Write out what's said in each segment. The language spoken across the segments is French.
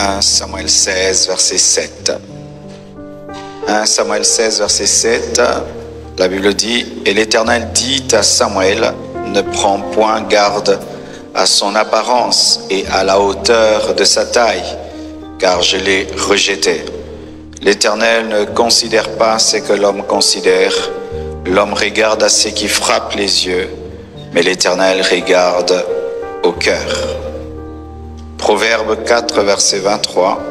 1 Samuel 16, verset 7. 1 Samuel 16, verset 7, la Bible dit « Et l'Éternel dit à Samuel, ne prends point garde à son apparence et à la hauteur de sa taille, car je l'ai rejeté. L'Éternel ne considère pas ce que l'homme considère. L'homme regarde à ce qui frappe les yeux, mais l'Éternel regarde au cœur. » Proverbe 4, verset 23.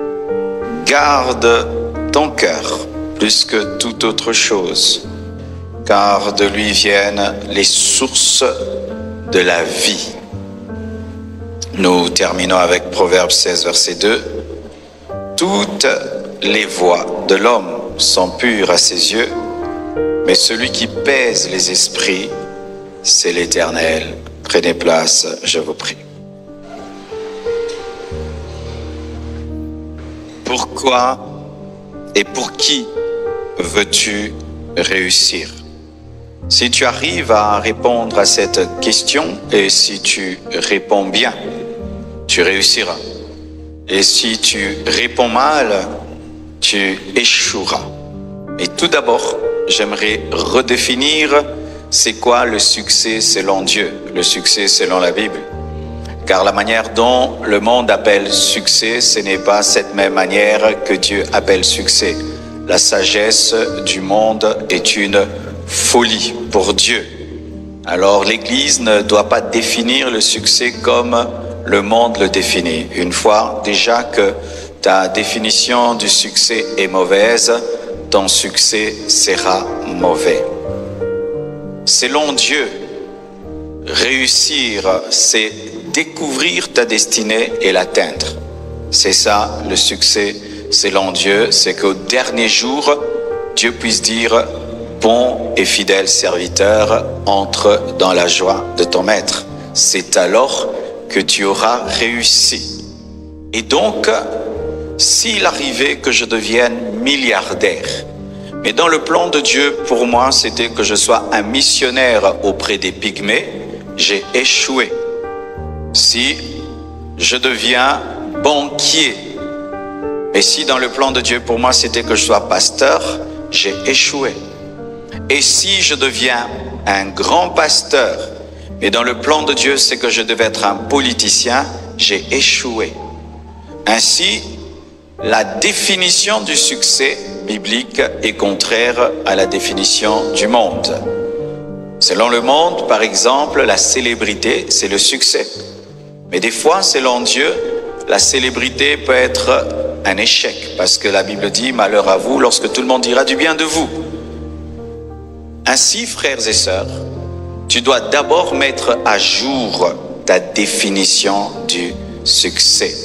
« Garde ton cœur plus que toute autre chose, car de lui viennent les sources de la vie. » Nous terminons avec Proverbe 16, verset 2. « Toutes les voies de l'homme sont pures à ses yeux, mais celui qui pèse les esprits, c'est l'Éternel. » Prenez place, je vous prie. Pourquoi et pour qui veux-tu réussir? Si tu arrives à répondre à cette question et si tu réponds bien, tu réussiras. Et si tu réponds mal, tu échoueras. Et tout d'abord, j'aimerais redéfinir c'est quoi le succès selon Dieu, le succès selon la Bible. Car la manière dont le monde appelle succès, ce n'est pas cette même manière que Dieu appelle succès. La sagesse du monde est une folie pour Dieu. Alors l'Église ne doit pas définir le succès comme le monde le définit. Une fois déjà que ta définition du succès est mauvaise, ton succès sera mauvais. Selon Dieu, réussir, c'est découvrir ta destinée et l'atteindre. C'est ça le succès selon Dieu, c'est qu'au dernier jour, Dieu puisse dire « Bon et fidèle serviteur, entre dans la joie de ton maître. » C'est alors que tu auras réussi. Et donc, s'il arrivait que je devienne milliardaire, mais dans le plan de Dieu, pour moi, c'était que je sois un missionnaire auprès des Pygmées, j'ai échoué. Si je deviens banquier, mais si dans le plan de Dieu, pour moi, c'était que je sois pasteur, j'ai échoué. Et si je deviens un grand pasteur, mais dans le plan de Dieu, c'est que je devais être un politicien, j'ai échoué. Ainsi, la définition du succès biblique est contraire à la définition du monde. Selon le monde, par exemple, la célébrité, c'est le succès. Mais des fois, selon Dieu, la célébrité peut être un échec, parce que la Bible dit « Malheur à vous lorsque tout le monde dira du bien de vous ». Ainsi, frères et sœurs, tu dois d'abord mettre à jour ta définition du succès.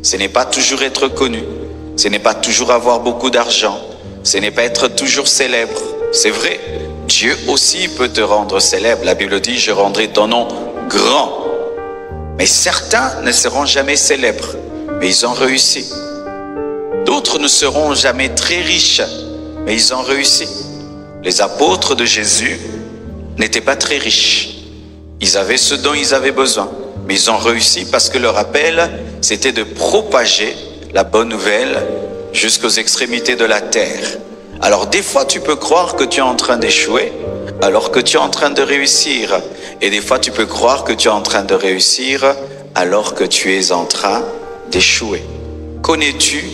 Ce n'est pas toujours être connu, ce n'est pas toujours avoir beaucoup d'argent, ce n'est pas être toujours célèbre. C'est vrai, Dieu aussi peut te rendre célèbre. La Bible dit « Je rendrai ton nom grand ». Mais certains ne seront jamais célèbres, mais ils ont réussi. D'autres ne seront jamais très riches, mais ils ont réussi. Les apôtres de Jésus n'étaient pas très riches. Ils avaient ce dont ils avaient besoin, mais ils ont réussi parce que leur appel, c'était de propager la bonne nouvelle jusqu'aux extrémités de la terre. Alors des fois, tu peux croire que tu es en train d'échouer, alors que tu es en train de réussir. Et des fois, tu peux croire que tu es en train de réussir alors que tu es en train d'échouer. Connais-tu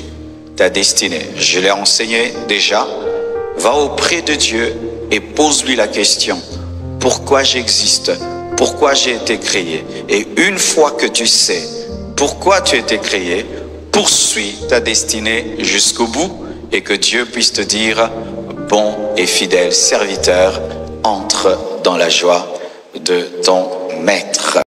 ta destinée? Je l'ai enseigné déjà. Va auprès de Dieu et pose-lui la question. Pourquoi j'existe? Pourquoi j'ai été créé? Et une fois que tu sais pourquoi tu as été créé, poursuis ta destinée jusqu'au bout et que Dieu puisse te dire « Bon et fidèle serviteur, entre dans la joie de ton maître. »